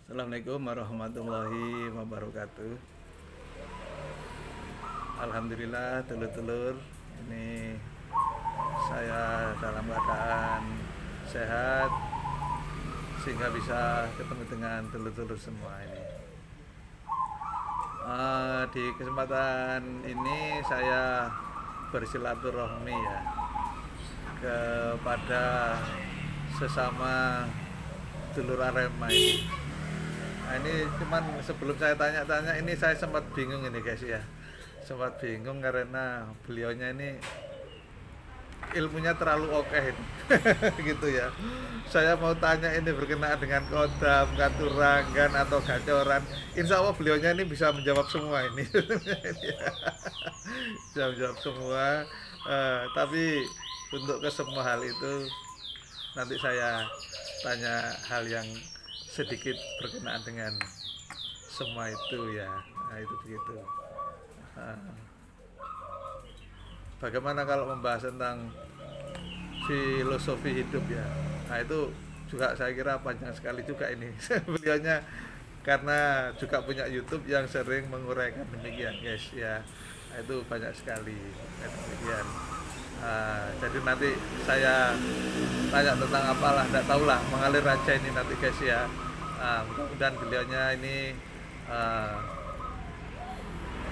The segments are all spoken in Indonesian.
Assalamualaikum warahmatullahi wabarakatuh. Alhamdulillah telur-telur, ini saya dalam keadaan sehat sehingga bisa ketemu dengan telur-telur semua ini. Di kesempatan ini saya bersilaturahmi ya kepada sesama dulur Arema ini. Nah, ini cuman sebelum saya tanya-tanya ini saya sempat bingung ini guys ya. Sempat bingung karena beliaunya ini ilmunya terlalu oke gitu ya. Saya mau tanya ini berkenaan dengan kodam, katurangan atau gacoran. Insya Allah beliaunya ini bisa menjawab semua ini. Bisa menjawab semua. Tapi untuk ke semua hal itu nanti saya tanya hal yang sedikit berkenaan dengan semua itu ya. Nah itu begitu. Bagaimana kalau membahas tentang filosofi hidup ya. Nah itu juga saya kira panjang sekali juga ini. Beliaunya karena juga punya YouTube yang sering menguraikan demikian guys ya. Nah, itu banyak sekali demikian. Jadi nanti saya tanya tentang apalah, tidak tahulah, mengalir aja ini nanti guys ya. Mudah-mudahan beliaunya ini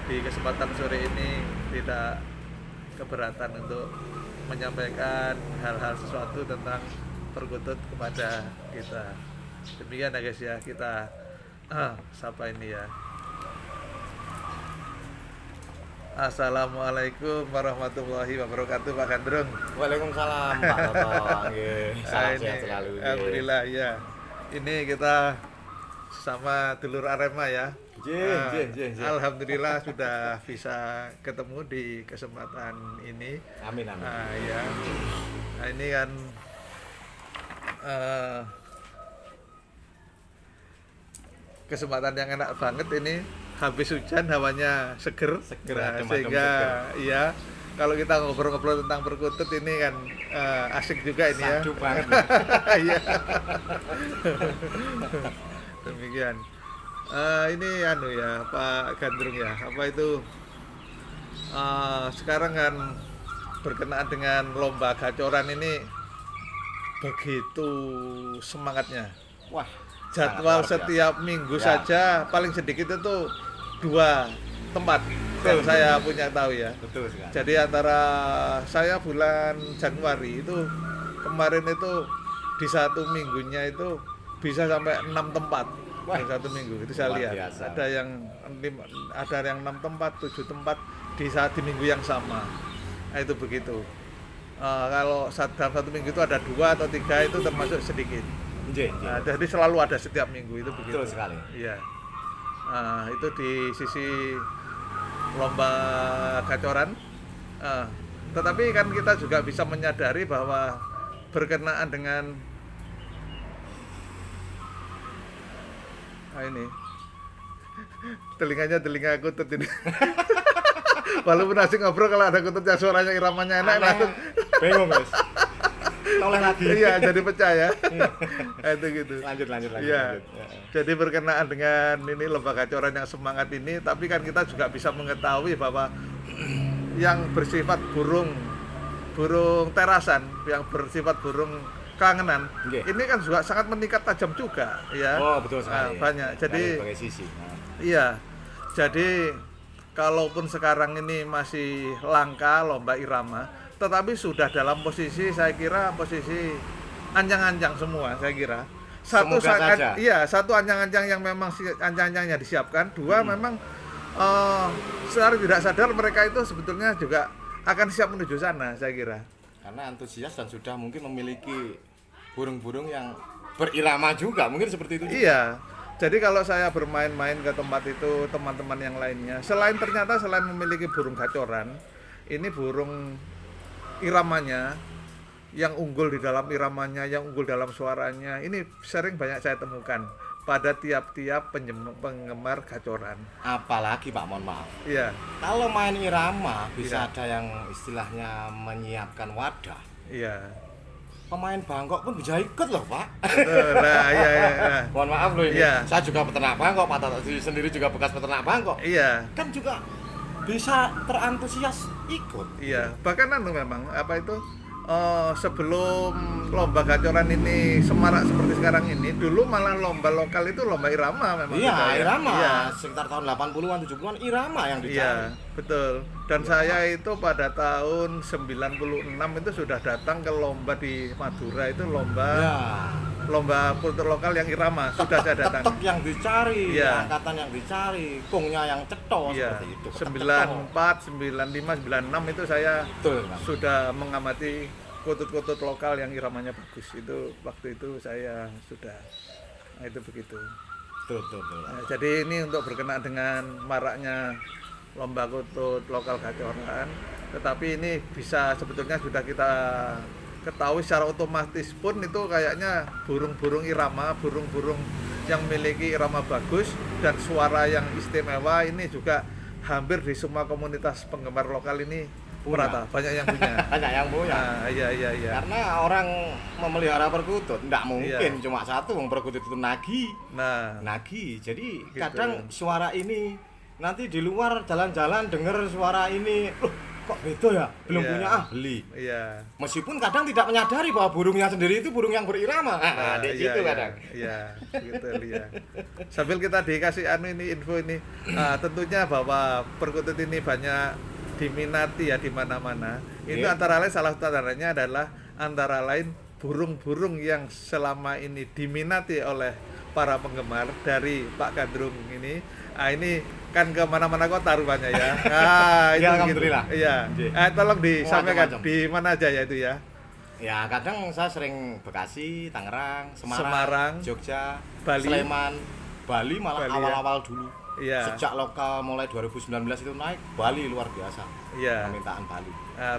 di kesempatan sore ini tidak keberatan untuk menyampaikan hal-hal sesuatu tentang perkutut kepada kita. Demikian ya guys ya, kita sapa ini ya. Assalamualaikum warahmatullahi wabarakatuh Pak Gandrung. Waalaikumsalam Pak Toto. Salam sehat selalu. Alhamdulillah ya. Ini kita sama dulur Arema ya. Alhamdulillah sudah bisa ketemu di kesempatan ini. Amin. Ya. Nah ini kan kesempatan yang enak banget ini. Habis hujan hawanya seger, sehingga ya kalau kita ngobrol-ngobrol tentang perkutut ini kan asik juga ini ya. Iya. Demikian. Ini ya Pak Gandrung ya, apa itu sekarang kan berkenaan dengan lomba gacoran ini begitu semangatnya. Wah, jadwal setiap minggu saja paling sedikit itu 2 tempat yang saya punya tahu ya. Betul sekali. Jadi antara saya bulan Januari itu kemarin itu di satu minggunya itu bisa sampai 6 tempat. Wah, di satu minggu itu saya lihat biasa. Ada yang 6 tempat, 7 tempat di minggu yang sama. Nah, itu begitu. Kalau dalam satu minggu itu ada 2 atau 3 itu termasuk sedikit. Nah, jadi selalu ada setiap minggu itu begitu. Betul sekali. Iya. Itu di sisi lomba gacoran. Tetapi kan kita juga bisa menyadari bahwa berkenaan dengan ini telinga kutut ini. Walaupun asik ngobrol kalau ada kutut yang suaranya iramanya enak langsung bingung guys. Toleh lagi. Iya, jadi pecah ya. Itu gitu. Lanjut. Iya. Jadi berkenaan dengan ini lomba gacoran yang semangat ini, tapi kan kita juga bisa mengetahui bahwa yang bersifat burung terasan, yang bersifat burung kangenan, ini kan juga sangat meningkat tajam juga, ya. Oh, betul sekali. Banyak. Jadi dari sisi. Iya. Jadi kalaupun sekarang ini masih langka lomba irama, tetapi sudah dalam posisi saya kira posisi anjang-anjang semua saya kira. Satu anjang-anjang yang memang anjang-anjangnya disiapkan, 2 memang secara tidak sadar mereka itu sebetulnya juga akan siap menuju sana saya kira. Karena antusias dan sudah mungkin memiliki burung-burung yang berirama juga, mungkin seperti itu juga. Iya. Jadi kalau saya bermain-main ke tempat itu teman-teman yang lainnya, selain memiliki burung gacoran, ini burung iramanya yang unggul di dalam iramanya, yang unggul dalam suaranya, ini sering banyak saya temukan pada tiap-tiap penggemar gacoran. Apalagi Pak, mohon maaf. Iya. Kalau main irama bisa ada yang istilahnya menyiapkan wadah. Iya. pemain Bangkok pun bisa ikut loh, Pak. Betul. Nah, iya. Mohon maaf loh ini. Iya. Saya juga peternak Bangkok, Pak Toto sendiri juga bekas peternak Bangkok. Iya. Kan juga bisa terantusias ikut. Iya, bahkan memang apa itu sebelum lomba gacoran ini semarak seperti sekarang ini, dulu malah lomba lokal itu lomba irama memang. Iya, kita, ya. irama. Iya. Sekitar tahun 80-an, 70-an irama yang dicari. Iya, betul. Dan saya itu pada tahun 96 itu sudah datang ke lomba di Madura itu lomba kultur lokal yang irama, sudah saya datang. Ketek yang dicari, Iya. angkatan yang dicari, kungnya yang cetos Iya. seperti itu. 94, 95, 96 itu saya Betul, Bang. sudah mengamati kutut-kutut lokal yang iramanya bagus. Itu waktu itu saya sudah. Nah, itu begitu. Betul. Nah, jadi ini untuk berkenaan dengan maraknya lomba kutut lokal gacoran, tetapi ini bisa sebetulnya sudah kita ketahui secara otomatis pun itu kayaknya burung-burung irama, burung-burung yang memiliki irama bagus dan suara yang istimewa ini juga hampir di semua komunitas penggemar lokal ini merata, banyak yang punya. Banyak yang punya. Nah, iya. Karena orang memelihara perkutut enggak mungkin Iya. cuma satu, wong perkutut itu nagi. Nah, Jadi Gitu. kadang suara ini nanti di luar jalan-jalan dengar suara ini, loh kok beda ya? Belum Iya. punya beli. iya. Meskipun kadang tidak menyadari bahwa burungnya sendiri itu burung yang berirama. Nah, di situ kadang. Iya, begitu ya. Sambil kita dikasih info ini, tentunya bahwa perkutut ini banyak diminati ya di mana-mana. Itu Iya. antara lain salah satu tandanya adalah antara lain burung-burung yang selama ini diminati oleh para penggemar dari Pak Gandrung ini. Ini kan ke mana-mana kota rupanya ya. Ya, Itu alhamdulillah. gitu. Iya. Nggih. Tolong disampaikan Macam-macam. di mana aja ya itu ya. Ya, kadang saya sering Bekasi, Tangerang, Semarang, Jogja, Bali. Sleman, Bali malah Bali, ya. awal-awal dulu. Iya. Sejak lokal mulai 2019 itu naik, Bali luar biasa. Iya. Permintaan Bali.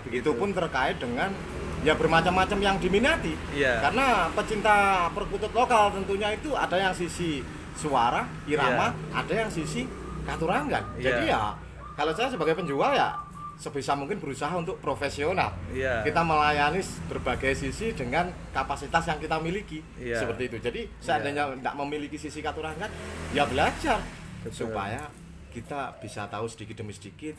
Begitu. Itu pun terkait dengan ya bermacam-macam yang diminati. Iya. Karena pecinta perkutut lokal tentunya itu ada yang sisi suara, irama, ada yang sisi katuranggan. Iya. Jadi ya kalau saya sebagai penjual ya sebisa mungkin berusaha untuk profesional. Iya. Kita melayani berbagai sisi dengan kapasitas yang kita miliki. Iya. Seperti itu. Jadi seandainya tidak memiliki sisi katuranggan, ya belajar. Betul. Supaya kita bisa tahu sedikit demi sedikit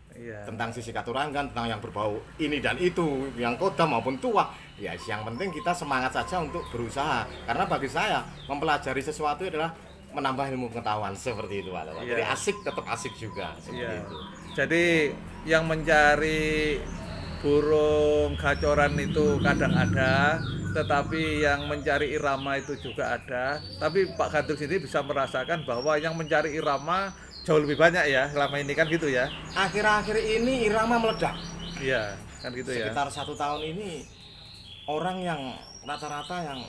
Iya. tentang sisi katuranggan, tentang yang berbau ini dan itu, yang koda maupun tua. Ya, yang penting kita semangat saja untuk berusaha. Karena bagi saya mempelajari sesuatu adalah menambah ilmu pengetahuan seperti itu, Pak. Iya. Jadi asik tetap asik juga seperti Iya. itu. Jadi yang mencari burung gacoran itu kadang ada, tetapi yang mencari irama itu juga ada. Tapi Pak Gandrung sendiri bisa merasakan bahwa yang mencari irama jauh lebih banyak ya selama ini kan gitu ya. Akhir-akhir ini irama meledak. Iya, kan gitu ya. Sekitar 1 tahun ini orang yang rata-rata yang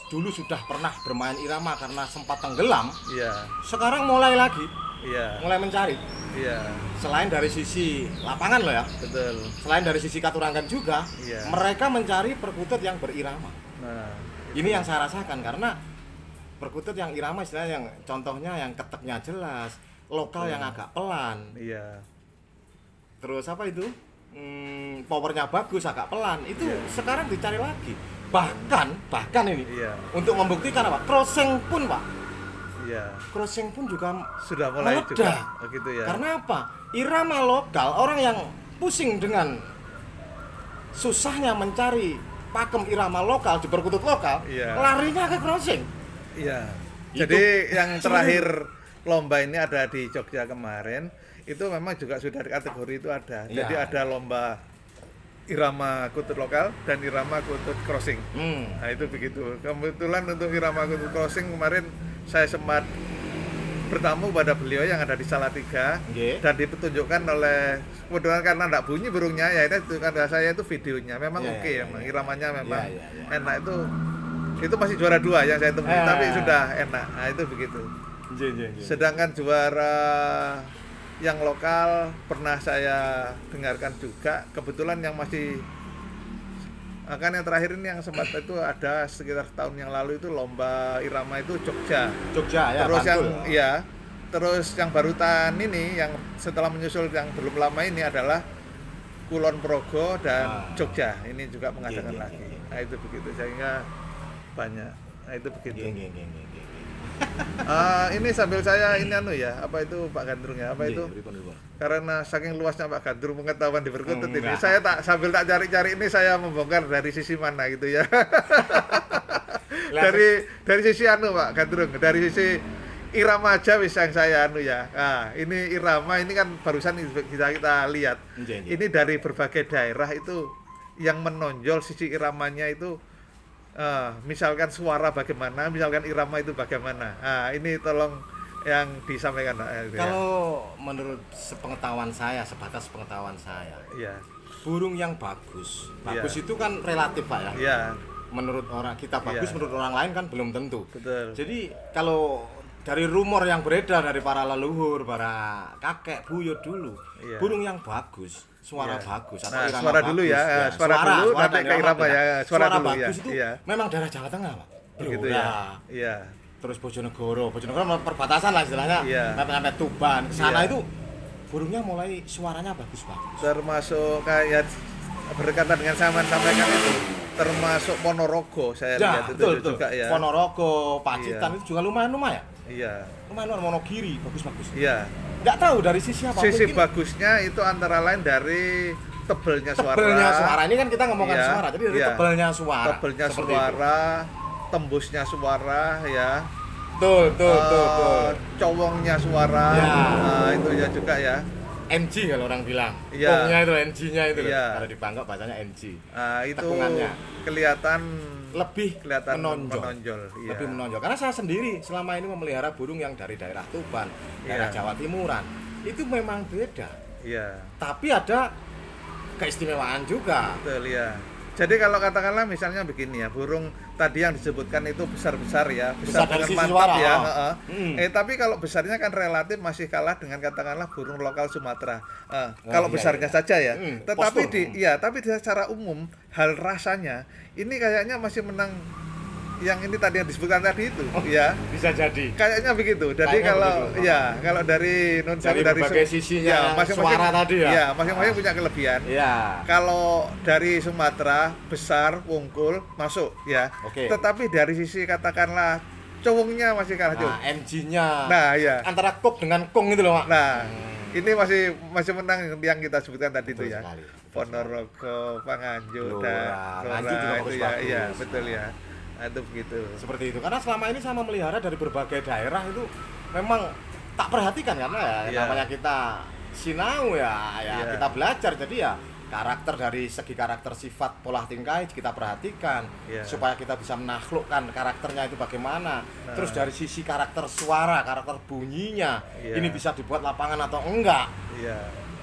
dulu sudah pernah bermain irama karena sempat tenggelam, Iya, sekarang mulai lagi, iya, mulai mencari. iya, Selain dari sisi lapangan loh ya, betul. selain dari sisi katuranggan juga, Iya. mereka mencari perkutut yang berirama. Nah, Ini yang saya rasakan karena perkutut yang irama istilahnya yang contohnya yang keteknya jelas, lokal yang agak pelan, iya, terus apa itu? Powernya bagus agak pelan. Itu Iya. sekarang dicari lagi. Bahkan ini iya, untuk membuktikan apa? Crossing pun, Pak. iya. Crossing pun juga Sudah mulai meledak. juga begitu ya. Karena apa? Irama lokal, orang yang pusing dengan susahnya mencari pakem irama lokal di perkutut lokal, Iya. larinya ke crossing. Iya. Itu Jadi yang terakhir lomba ini ada di Jogja kemarin, itu memang juga sudah di kategori itu ada. Iya. Jadi ada lomba irama kutut lokal dan irama kutut crossing. Nah, itu begitu. Kebetulan untuk irama kutut crossing kemarin saya sempat bertamu pada beliau yang ada di Salatiga Nggih. dan dipetunjukkan oleh kebetulan karena enggak bunyi burungnya ya itu kan saya itu videonya memang Iya, oke iya, ya, Bang. iya. Iramanya memang Iya, iya. enak itu masih juara 2 yang saya temui tapi Ah. sudah enak. Nah, itu begitu. Sedangkan juara yang lokal pernah saya dengarkan juga, kebetulan yang masih kan yang terakhir ini yang sempat itu ada sekitar tahun yang lalu itu lomba irama itu Jogja. Jogja ya, Terus yang Bantul. iya, terus yang barutan ini yang setelah menyusul yang belum lama ini adalah Kulon Progo dan Ah. Jogja. Ini juga mengadakan Iya, iya, lagi. iya. Nah itu begitu, sehingga banyak. Nah itu begitu. Nggih, nggih, nggih, nggih. Ini sambil saya ini ya, apa itu Pak Gandrung ya, apa itu? Pripun, pripun? Karena saking luasnya Pak Gandrung pengetahuan di Berkutut ini, Enggak. saya sambil cari-cari ini saya membongkar dari sisi mana gitu ya. Lah, dari sisi Pak Gandrung, dari sisi irama aja wis yang saya ya. Nah, ini irama ini kan barusan kita lihat. Nggih, nggih. Ini dari berbagai daerah itu yang menonjol sisi iramanya itu. Misalkan suara bagaimana, misalkan irama itu bagaimana. Ini tolong yang disampaikan. Kalau menurut sepengetahuan saya, sebatas pengetahuan saya, ya, burung yang bagus Iya. itu kan relatif Pak ya. ya, Menurut orang kita bagus, Iya. menurut orang lain kan belum tentu. betul. Jadi kalau dari rumor yang beredar dari para leluhur, para kakek buyut dulu, Iya. burung yang bagus, suara Iya. bagus atau Nah, irama suara bagus, dulu ya, suara dulu, nanti dan ke irama ya, suara suara dulu ya, bagus itu iya. memang daerah Jawa Tengah Pak. Begitu Blora, ya. Iya. terus Bojonegoro perbatasan lah istilahnya, Iya. sampai Tuban, ke sana Iya. itu burungnya mulai suaranya bagus-bagus. Termasuk kayak berkaitan dengan saya sampaikan itu, termasuk Ponorogo saya lihat itu betul. juga ya. Ponorogo, Pacitan Iya. itu juga lumayan ya. Iya. Lumayan Monogiri bagus-bagus. Iya. Nggak tahu dari sisi apa. Sisi mungkin bagusnya itu antara lain dari tebelnya suara. tebelnya suara. Ini kan kita ngomongkan Iya, suara. Jadi dari iya. tebelnya suara. Tebelnya Seperti suara, tembusnya suara ya. Itu. Betul. Cowongnya suara. Ya. Nah, itu ya juga ya. NG kalau orang bilang. Iya. Pongnya itu NG-nya itu. Iya. Kalau di Bangkok bahasanya NG. Nah, itu Tekungannya. kelihatan Kelihatan menonjol. Iya. Lebih menonjol. Karena saya sendiri selama ini memelihara burung yang dari daerah Tuban, daerah Iya. Jawa Timuran. Itu memang beda. Iya. Tapi ada keistimewaan juga. Betul ya. Jadi kalau katakanlah misalnya begini ya, burung tadi yang disebutkan itu besar-besar ya, Besar dengan dari sisi mantap suara, ya. oh. heeh. Hmm. Tapi kalau besarnya kan relatif masih kalah dengan katakanlah burung lokal Sumatera. Kalau iya, besarnya iya. saja ya. Postur. Tapi secara umum hal rasanya ini kayaknya masih menang yang ini tadi yang disebutkan tadi itu, ya. Bisa jadi. Kayaknya begitu. Jadi Kayaknya kalau begitu. ya, kalau dari Dari berbagai sisinya suara tadi ya? Ya, masing-masing punya kelebihan. Iya. Kalau dari Sumatera besar, wungkul, masuk ya. Oke. Tetapi dari sisi katakanlah cowongnya masih kalah jauh. Nah, MG-nya Nah, ya. antara kok dengan kong itu loh, Pak. Nah, ini masih menang yang kita sebutkan tadi Betul itu ya. sekali. Ponorogo, Panganjo, Blora. dan Nganjuk juga itu ya, bagus-bagus. iya, betul ya. Nah, itu begitu. Seperti itu. Karena selama ini saya memelihara dari berbagai daerah itu memang tak perhatikan karena ya Iya. namanya kita sinau ya Iya. kita belajar jadi ya karakter dari segi karakter sifat pola tingkah kita perhatikan Iya. supaya kita bisa menaklukkan karakternya itu bagaimana. Nah. Terus dari sisi karakter suara, karakter bunyinya Iya. ini bisa dibuat lapangan atau enggak. Iya.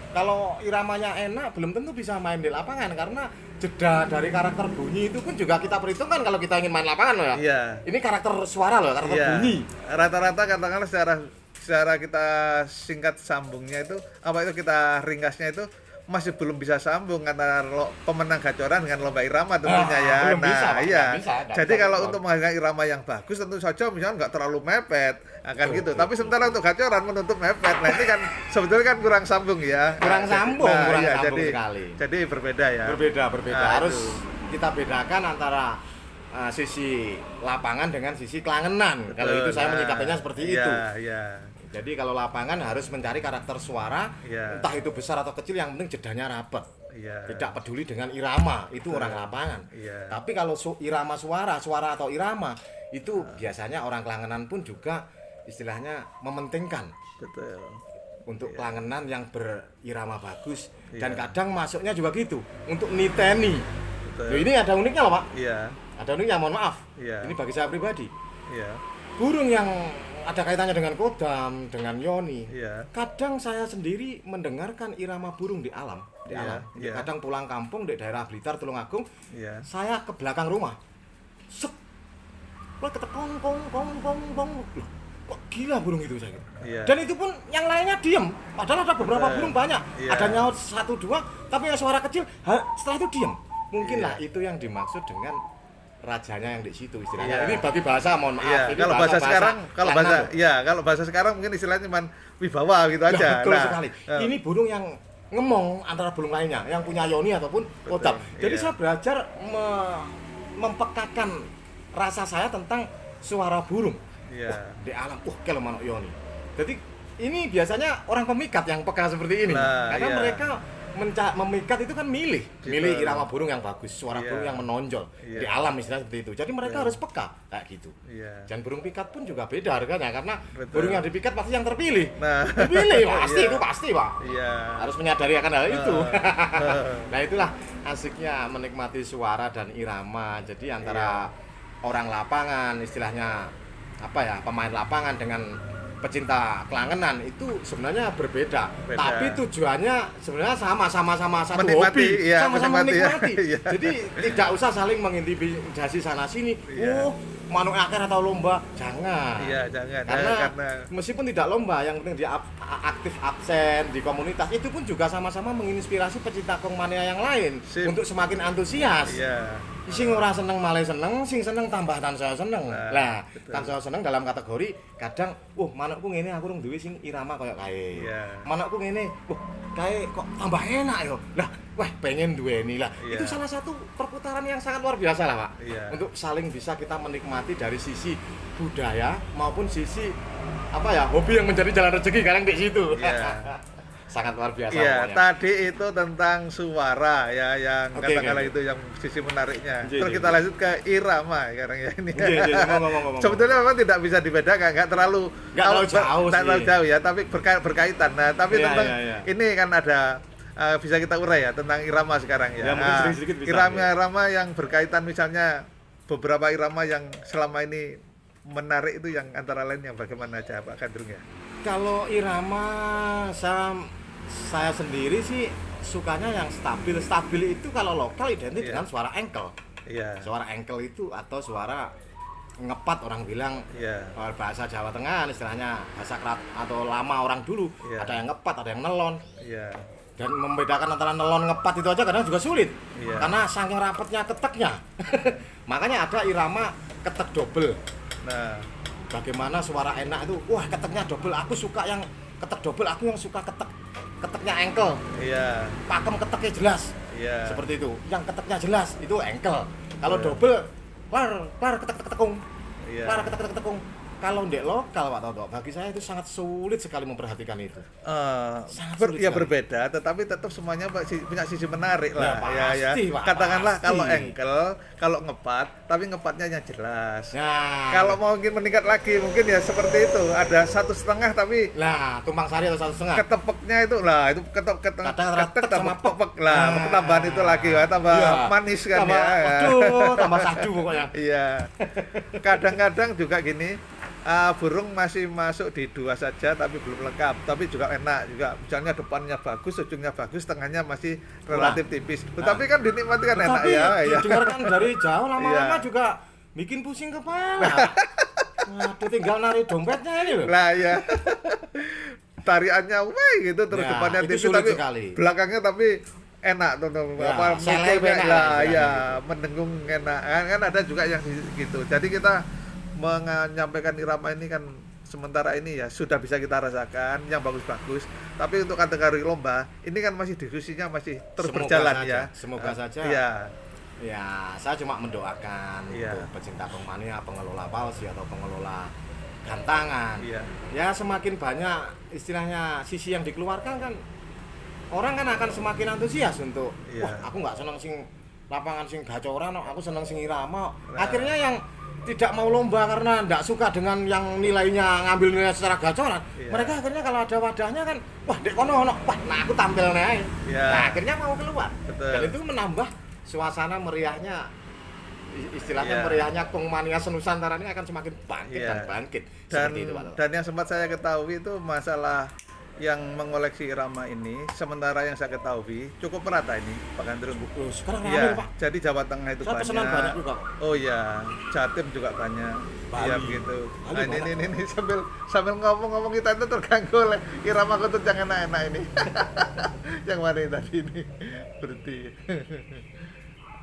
Kalau iramanya enak belum tentu bisa main di lapangan karena jeda dari karakter bunyi itu pun juga kita perhitungkan kalau kita ingin main lapangan loh ya. Iya. Ini karakter suara loh, karakter Iya. bunyi. Rata-rata katakanlah secara kita singkat sambungnya itu apa itu kita ringkasnya itu masih belum bisa sambung antara pemenang gacoran dengan lomba irama tentunya ya. belum bisa, Pak. Iya. Nggak bisa, nggak Jadi bisa. kalau untuk menghasilkan irama yang bagus tentu saja misalnya nggak terlalu mepet akan Betul, gitu. betul, Tapi sementara untuk gacoran menuntut mepet. Nah ini kan sebetulnya kan kurang sambung ya. Kurang sambung, kurang iya, sambung jadi, sekali. Jadi berbeda ya. Berbeda. Nah, Harus itu. kita bedakan antara sisi lapangan dengan sisi kelangenan. Kalau itu saya Nah, menyikapinya seperti iya, itu. Iya. Jadi kalau lapangan harus mencari karakter suara, Iya. entah itu besar atau kecil yang penting jedanya rapat. Iya. Tidak peduli dengan irama, itu orang lapangan. Iya. Tapi kalau irama suara atau irama itu biasanya orang kelangenan pun juga istilahnya mementingkan Betul. untuk kelangenan yang berirama bagus dan Iya. kadang masuknya juga gitu untuk niteni. Betul. Loh, ini ada uniknya loh Pak. Iya. Ada uniknya, mohon maaf. Iya. Ini bagi saya pribadi. Iya. Burung yang ada kaitannya dengan kodam, dengan yoni. Iya. Kadang saya sendiri mendengarkan irama burung di alam, Iya, iya. Kadang pulang kampung di daerah Blitar, Tulungagung, Iya. saya ke belakang rumah. Sek. Wah, kata kong kong kong kong kong. Loh, kok gila burung itu saya. Iya. Dan itu pun yang lainnya diem. Padahal ada beberapa Betul. burung banyak. Iya. Ada nyaut 1-2, tapi yang suara kecil setelah itu diem. Mungkin Iya. lah itu yang dimaksud dengan rajanya yang di situ Iya. istilahnya. Ini bagi bahasa, mohon maaf. Iya, Ini kalau bahasa sekarang, lanang loh. kalau bahasa sekarang mungkin istilahnya cuma wibawa gitu Ya, aja. betul Nah, sekali. Ini burung yang ngemong antara burung lainnya yang punya yoni ataupun kodam. Jadi iya. saya belajar mempekakan rasa saya tentang suara burung. Iya. Di alam, kalau manuk yoni. Jadi ini biasanya orang pemikat yang peka seperti ini. Nah, karena iya. mereka memikat itu kan milih irama burung yang bagus, suara Iya. burung yang menonjol Iya. di alam istilahnya seperti itu. Jadi mereka Iya. harus peka kayak gitu. Iya. Dan burung pikat pun juga beda harganya karena Betul. burung yang dipikat pasti yang terpilih. Nah. Dipilih pasti Iya. itu pasti, Pak. Iya. Harus menyadari akan hal itu. Heeh. Nah, itulah asiknya menikmati suara dan irama. Jadi antara orang lapangan istilahnya pemain lapangan dengan pecinta kelangenan itu sebenarnya berbeda. Beda. Tapi tujuannya sebenarnya sama-sama satu Menikmati, hobi, iya, sama-sama menikmati, menikmati. iya. Jadi tidak usah saling mengintimidasi sana sini. Iya. Manuk akhir atau lomba, jangan. Iya, jangan. Karena meskipun tidak lomba, yang penting dia aktif absen di komunitas, itu pun juga sama-sama menginspirasi pecinta kongmania yang lain Sip. untuk semakin antusias. Iya. Sing ora seneng malah seneng, sing seneng tambah tansaya seneng. Nah, Lah, betul. tansaya seneng dalam kategori kadang, manukku ngene aku rung duwe sing irama kaya kae. Iya. Manukku ngene, kae kok tambah enak yo. Lah, wah pengen duweni lah. Iya. Itu salah satu perputaran yang sangat luar biasa lah, Pak. Iya. Untuk saling bisa kita menikmati dari sisi budaya maupun sisi hobi yang menjadi jalan rezeki kadang di situ. Iya. Sangat luar biasa Iya, pokoknya. tadi itu tentang suara ya yang Oke, katakanlah oke. itu yang sisi menariknya. Iya, Terus iya, kita iya. lanjut ke irama sekarang ya ini. Iya, ngomong. Sebetulnya memang tidak bisa dibedakan, nggak terlalu Nggak terlalu jauh sih. ya, tapi berkaitan. Nah, tapi Iya, tentang iya. ini kan ada bisa kita urai ya tentang irama sekarang ya. Ya, mungkin sedikit-sedikit bisa, Irama-irama yang berkaitan misalnya beberapa irama yang selama ini menarik itu yang antara lain yang bagaimana aja Pak Gandrung ya? Kalau irama saya sendiri sih sukanya yang stabil. Stabil itu kalau lokal identik Iya. dengan suara engkel. Iya. Suara engkel itu atau suara ngepat orang bilang Iya. bahasa Jawa Tengah istilahnya bahasa kerat atau lama orang dulu Iya. ada yang ngepat, ada yang nelon. Iya. Dan membedakan antara nelon ngepat itu aja kadang juga sulit. Iya. Karena saking rapatnya keteknya. Makanya ada irama ketek double. Nah, Bagaimana suara enak itu, wah keteknya double, aku suka yang ketek double, aku yang suka keteknya engkel, iya. pakem keteknya jelas, Iya. seperti itu. Yang keteknya jelas itu engkel. Kalau Iya. double, lar ketek-ketekung, Iya. lar ketek-ketekung. Kalau ndek lokal Pak Toto, bagi saya itu sangat sulit sekali memperhatikan itu. Sangat sulit Ya sekali. berbeda, tetapi tetap semuanya punya sisi menarik lah. Ya, pasti, Pak, Katakanlah pasti. kalau engkel, kalau ngepat, tapi ngepatnya yang jelas. Nah, Kalau mau mungkin meningkat lagi, mungkin ya seperti itu. Ada 1,5 tapi nah tumpang sari atau 1,5. ketepeknya itu lah, itu Kadang antara ketek tek sama tambah pepek lah, Nah. tambahan itu lagi, ya, tambah Iya. manis kan Tambah, ya. aduh, tambah sadu pokoknya. Iya. Kadang-kadang juga gini, burung masih masuk di 2 saja tapi belum lengkap, tapi juga enak juga. Misalnya depannya bagus, ujungnya bagus, tengahnya masih relatif tipis. Tetapi kan dinikmati kan enak Tapi ya. Ya. didengarkan dari jauh lama-lama Iya. juga bikin pusing kepala. Waduh, tinggal narik dompetnya ini loh. Lah ya. Tariannya wah gitu terus Ya, depannya itu tipis sulit tapi sekali. belakangnya tapi enak tuh Ya, seleb mukulnya enak lah lah ya istilahnya mendengung enak kan ada juga yang gitu. Jadi kita menyampaikan irama ini kan sementara ini ya sudah bisa kita rasakan yang bagus-bagus, tapi untuk kategori lomba ini kan masih diskusinya masih terus Semoga berjalan saja, ya. semoga saja. Iya. Ya, saya cuma mendoakan Iya. untuk pecinta kongmania, pengelola palsi atau pengelola gantangan. Iya. Ya semakin banyak istilahnya sisi yang dikeluarkan kan orang kan akan semakin antusias untuk Iya. wah aku nggak seneng sing lapangan sing gacoran, aku seneng sing irama. Nah. Akhirnya yang tidak mau lomba karena tidak suka dengan yang nilainya ngambil nilai secara gacoran, Iya. mereka akhirnya kalau ada wadahnya kan wah dek kono ono, wah nah aku tampil nih. Iya. Nah, akhirnya mau keluar. Betul. Dan itu menambah suasana meriahnya istilahnya Iya. meriahnya kongmania senusantara ini akan semakin bangkit Iya. dan bangkit Dan seperti itu Pak Toto. dan yang sempat saya ketahui itu masalah yang mengoleksi irama ini, sementara yang saya ketahui cukup merata ini Pak Gandrung. Loh, sekarang ramai Iya, Pak. jadi Jawa Tengah itu Saya pesanan banyak juga kok. Oh iya, Jatim juga banyak. Bali. Iya begitu. Bali Nah, banyak. ini sambil ngomong-ngomong kita itu terganggu oleh irama kentut yang enak-enak ini. Yang mana ini tadi ini? Berhenti.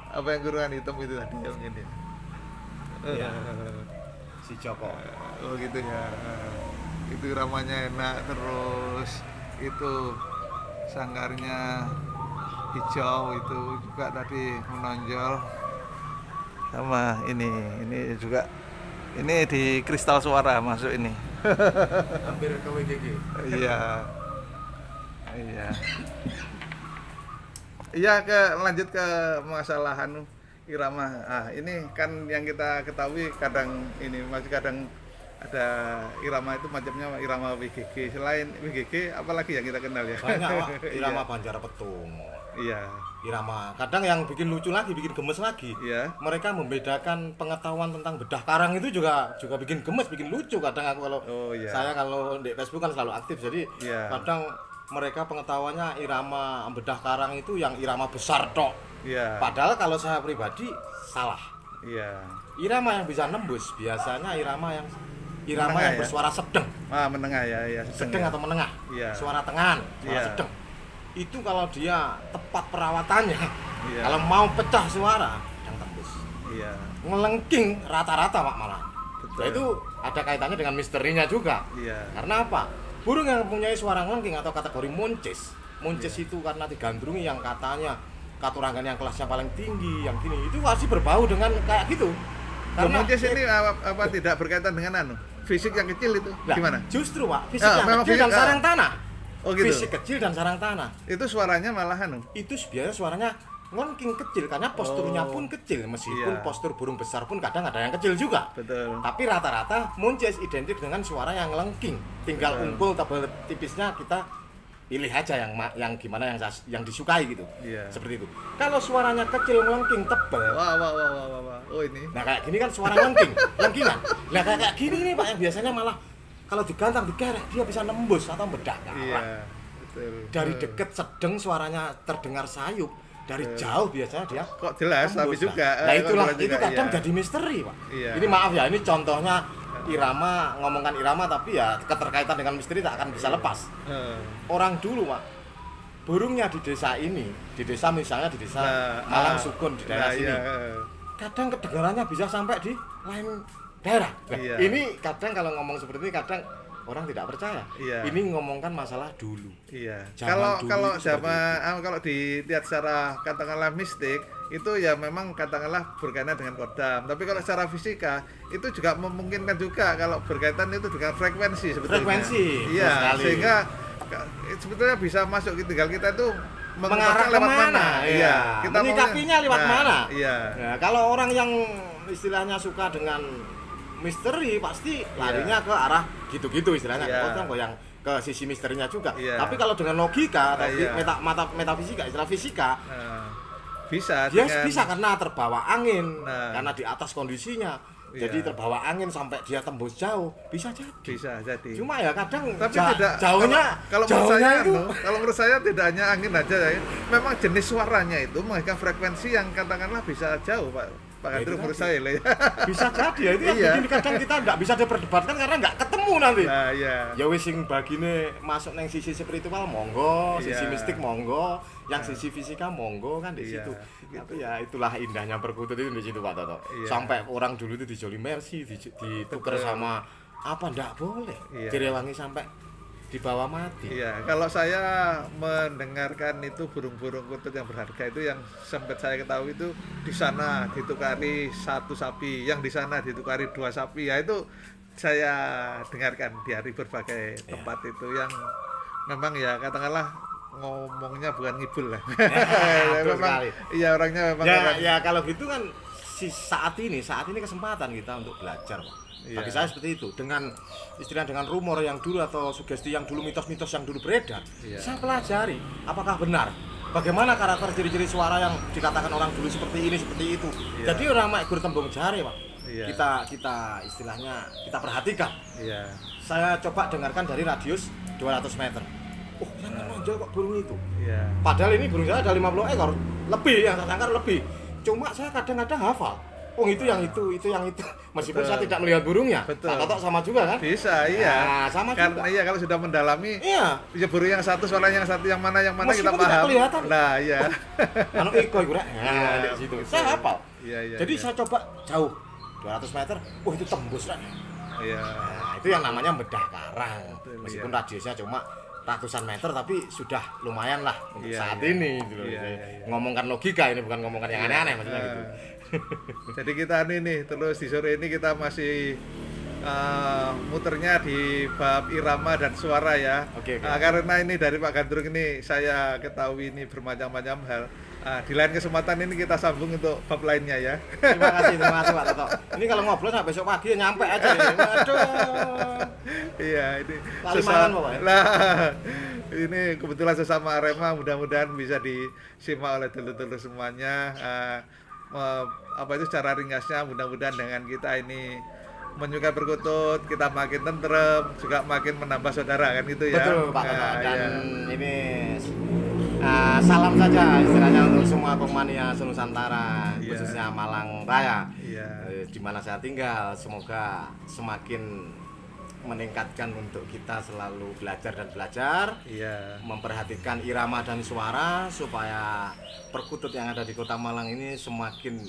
Apa yang kurungan hitam itu tadi yang ini? Iya. Si Joko. Oh gitu ya. Itu iramanya enak terus itu sanggarnya hijau itu juga tadi menonjol. Sama ini juga ini di kristal suara masuk ini. Hampir ke WGG. Iya. Iya. Iya, lanjut ke masalah irama. Ini kan yang kita ketahui kadang ini masih kadang ada irama itu macamnya irama WGG. Selain WGG apalagi yang kita kenal ya? Banyak, Pak. Irama Banjar Petung. Iya. Irama. Kadang yang bikin lucu lagi, bikin gemes lagi. Iya. Mereka membedakan pengetahuan tentang bedah karang itu juga bikin gemes, bikin lucu. Kadang aku saya kalau di Facebook kan selalu aktif. Jadi kadang mereka pengetahuannya irama bedah karang itu yang irama besar tok. Iya. Padahal kalau saya pribadi salah. Iya. Irama yang bisa nembus biasanya irama yang Menengah, ya? bersuara sedang. Menengah ya. Sedang atau menengah. Iya. Suara tengahan, suara sedang. Itu kalau dia tepat perawatannya, kalau mau pecah suara, yang tembus. Iya. Ngelengking rata-rata Pak malah. Betul. Nah, itu ada kaitannya dengan misterinya juga. Iya. Karena apa? Burung yang mempunyai suara ngelengking atau kategori muncis. Muncis itu karena digandrungi yang katanya katurangan yang kelasnya paling tinggi, yang gini. Itu pasti berbau dengan kayak gitu. Karena muncis ini apa tidak berkaitan dengan fisik yang kecil itu? Gimana? Justru Pak, fisik yang kecil dan sarang tanah. Oh gitu. Fisik kecil dan sarang tanah. Itu suaranya malah Itu biasanya suaranya ngelengking kecil karena posturnya pun kecil, meskipun postur burung besar pun kadang ada yang kecil juga. Betul. Tapi rata-rata muncis identik dengan suara yang ngelengking. Tinggal unggul tebal tipisnya kita pilih aja yang gimana yang disukai gitu. Iya. Seperti itu. Kalau suaranya kecil ngelengking tebal. Wah. Oh ini. Nah kayak gini kan suara ngelengking, lengkingan. Nah kayak gini nih Pak yang biasanya malah kalau digantang dikerek dia bisa nembus atau bedah karang. Iya, betul. Dari deket sedang suaranya terdengar sayup, dari jauh biasanya dia kok jelas tembus. tapi juga. Nah itulah itu kadang jadi misteri Pak. Iya. Ini maaf ya, ini contohnya irama, ngomongkan irama tapi ya keterkaitan dengan misteri tak akan bisa lepas. Orang dulu Pak, burungnya di desa ini, di desa misalnya di desa Malang Sukun di daerah sini, kadang kedengarannya bisa sampai di lain daerah. Nah, ini kadang kalau ngomong seperti ini kadang orang tidak percaya. Ini ngomongkan masalah dulu. Iya. Kalau dilihat secara katakanlah mistik itu ya memang katakanlah berkaitan dengan kodam. Tapi kalau secara fisika itu juga memungkinkan juga kalau berkaitan itu dengan frekuensi sebetulnya. Frekuensi. Iya. Sehingga sebetulnya bisa masuk tinggal kita itu mengarah lewat mana? Iya. Kita menyikapinya lewat mana? Iya. Nah, kalau orang yang istilahnya suka dengan misteri pasti larinya ke arah gitu-gitu istilahnya. Kodam yang ke sisi misterinya juga. Tapi kalau dengan logika atau metafisika, istilah fisika, bisa karena terbawa angin, karena di atas kondisinya. Jadi terbawa angin sampai dia tembus jauh, bisa jadi. Cuma ya kadang jauhnya kalau menurut saya tidak hanya angin aja ya. Memang jenis suaranya itu menghasilkan frekuensi yang katakanlah bisa jauh, Pak Andrew menurut saya lah ya. Bisa jadi ya, itu yang bikin kadang kita nggak bisa diperdebatkan karena nggak ketemu nanti. Nah, iya. Ya wis sing bagine masuk nang sisi spiritual monggo, sisi mistik monggo, yang sisi fisika monggo kan di situ. Tapi ya itulah indahnya perkutut itu di situ Pak Toto. Sampai orang dulu itu dijoli mercy, ditukar sama apa ndak boleh. Direwangi sampai dibawa mati. Iya, kalau saya mendengarkan itu burung-burung kutut yang berharga itu yang sempat saya ketahui itu di sana ditukari 1 sapi, yang di sana ditukari 2 sapi. Ya itu saya dengarkan dari berbagai tempat itu yang memang ya katakanlah ngomongnya bukan ngibul lah. Memang iya orangnya memang ya kalau gitu kan saat ini kesempatan kita untuk belajar Pak. Bagi saya seperti itu, dengan istilah dengan rumor yang dulu atau sugesti yang dulu, mitos-mitos yang dulu beredar, saya pelajari apakah benar, bagaimana karakter ciri-ciri suara yang dikatakan orang dulu seperti ini, seperti itu. Jadi orang mak gur tembung jari Pak, kita istilahnya kita perhatikan. Saya coba dengarkan dari radius 200 meter. Oh yang menonjol kok burung itu. Padahal ini burung saya ada 50 ekor, lebih yang saya tangkap lebih. Cuma saya kadang-kadang hafal. Oh itu yang itu. Meskipun saya tidak melihat burungnya. Pak Toto sama juga kan? Bisa, iya. Nah, sama karena juga. Iya kalau sudah mendalami. Iya. Ya burung yang satu suaranya yang satu yang mana meskipun kita paham. Kelihatan. Nah, iya. Anu iko iku rek. Nah, di situ. Saya hafal. Iya. Jadi saya coba jauh 200 meter. Oh itu tembus rek. Iya. Nah, itu yang namanya bedah karang. Meskipun radiusnya cuma ratusan meter tapi sudah lumayan lah untuk saat iya. ini gitu loh. Iya, iya. Ngomongkan logika ini bukan ngomongkan yang aneh-aneh maksudnya gitu. Jadi kita nih terus di sore ini kita masih muternya di bab irama dan suara ya. Oke. Karena ini dari Pak Gandrung ini saya ketahui ini bermacam-macam hal. Di lain kesempatan ini kita sambung untuk bab lainnya ya. Terima kasih Pak Toto. Ini kalau ngobrol sampai besok pagi nyampe aja ya. Waduh. Iya, ini Kalimantan pokoknya. Nah, ini kebetulan sesama Arema, mudah-mudahan bisa disimak oleh dulur-dulur semuanya. Apa itu secara ringkasnya, mudah-mudahan dengan kita ini menyukai perkutut, kita makin tentrem, juga makin menambah saudara kan gitu ya. Betul Pak Toto. Dan iya. ini salam saja istilahnya untuk semua pemania Nusantara, Iya. khususnya Malang Raya. Iya. Di mana saya tinggal, semoga semakin meningkatkan untuk kita selalu belajar dan belajar, Iya. memperhatikan irama dan suara supaya perkutut yang ada di Kota Malang ini semakin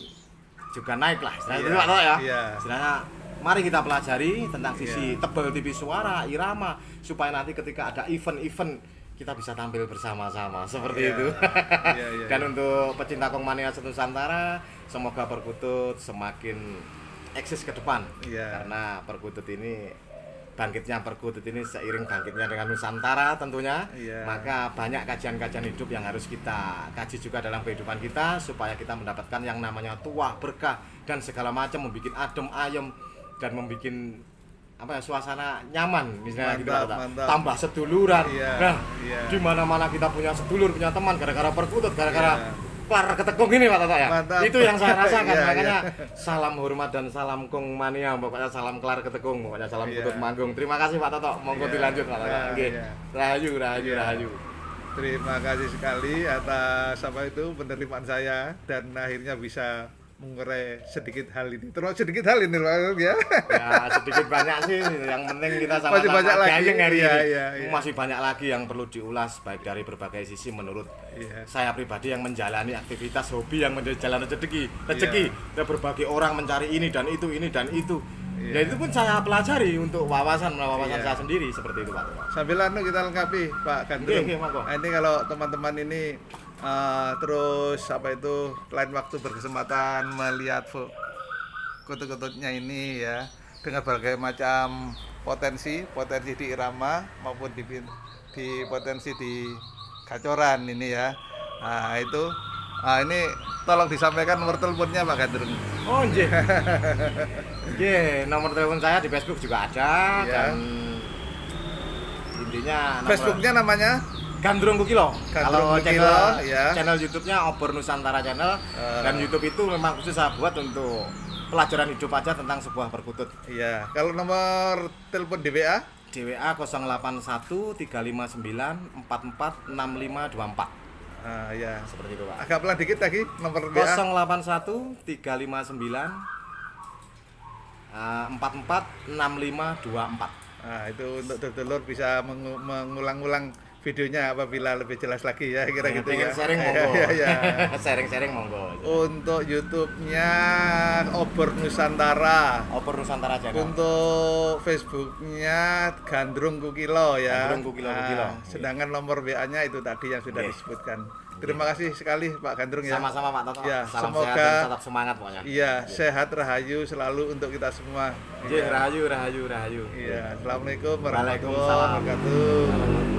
juga naik lah. Istilahnya Iya. itu Pak Toto ya. Iya. Istilahnya mari kita pelajari tentang sisi tebal tipis suara, irama supaya nanti ketika ada event-event kita bisa tampil bersama-sama seperti Iya. itu. Iya, iya. Dan untuk pecinta Kongmania Nusantara, semoga perkutut semakin eksis ke depan. Iya. Karena perkutut ini bangkitnya perkutut ini seiring bangkitnya dengan Nusantara tentunya. Iya. Maka banyak kajian-kajian hidup yang harus kita kaji juga dalam kehidupan kita supaya kita mendapatkan yang namanya tuah, berkah dan segala macam, membuat adem ayem dan membuat suasana nyaman misalnya gitu Mantap, Pak. mantap. Tambah seduluran. Iya, Nah, iya. di mana-mana kita punya sedulur, punya teman gara-gara perkutut, gara-gara Iya. kelar ketekung ini Pak Toto ya. Mantap. Itu yang saya rasakan. Iya, Makanya iya. salam hormat dan salam Kongmania, pokoknya salam kelar ketekung, pokoknya salam Iya. kutut manggung. Terima kasih Pak Toto. Monggo Iya. dilanjut Pak Toto. Iya, Nggih. iya. Rahayu, rahayu, Iya. rahayu. Terima kasih sekali atas penerimaan saya dan akhirnya bisa mengurai sedikit hal ini. Terus sedikit hal ini Pak ya. Ya sedikit banyak sih, yang penting kita sama-sama Masih banyak lagi. gayeng hari Iya, ini. iya, iya. Masih banyak lagi yang perlu diulas baik dari berbagai sisi menurut Iya. saya pribadi yang menjalani aktivitas hobi yang menjadi jalan rezeki. Iya. Dan berbagai orang mencari ini dan itu, ini dan itu. Iya. Ya itu pun saya pelajari untuk wawasan Iya. saya sendiri seperti itu Pak. Sambil kita lengkapi Pak Gandrung. Nggih, monggo. Nah, ini kalau teman-teman ini terus lain waktu berkesempatan melihat kutut-kututnya ini ya dengan berbagai macam potensi di irama maupun di potensi di gacoran ini ya. Nah itu ini tolong disampaikan nomor teleponnya Pak Gandrung. Oh nggih. Nggih, nomor telepon saya di Facebook juga ada Iya. dan intinya nomor Facebooknya namanya Gandrung Kukilo. Gandrung Kalau Kukilo, ya. channel YouTube-nya Obor Nusantara Channel dan YouTube itu memang khusus saya buat untuk pelajaran hidup aja tentang sebuah perkutut. iya. Kalau nomor telepon di WA Di WA 081 359 44 6524. ya. Seperti itu, Pak. Agak pelan dikit lagi nomor WA 081 359 44 6524. Nah, itu untuk dulur bisa mengulang-ulang videonya apabila lebih jelas lagi ya kira gitu ya. Pengen sharing monggo. Iya, iya. Sharing-sharing monggo. Untuk YouTube-nya Obor Nusantara. Obor Nusantara Channel. Untuk Facebook-nya Gandrung Kukilo ya. Gandrung Kukilo, Kukilo. Sedangkan nomor WA-nya itu tadi yang sudah Yes. disebutkan. Terima kasih sekali Pak Gandrung ya. Sama-sama Pak Toto. Ya, Salam semoga- sehat dan tetap semangat pokoknya. Iya, sehat rahayu selalu untuk kita semua. Nggih, rahayu, rahayu, rahayu. Iya, Assalamualaikum Waalaikumsalam. warahmatullahi wabarakatuh.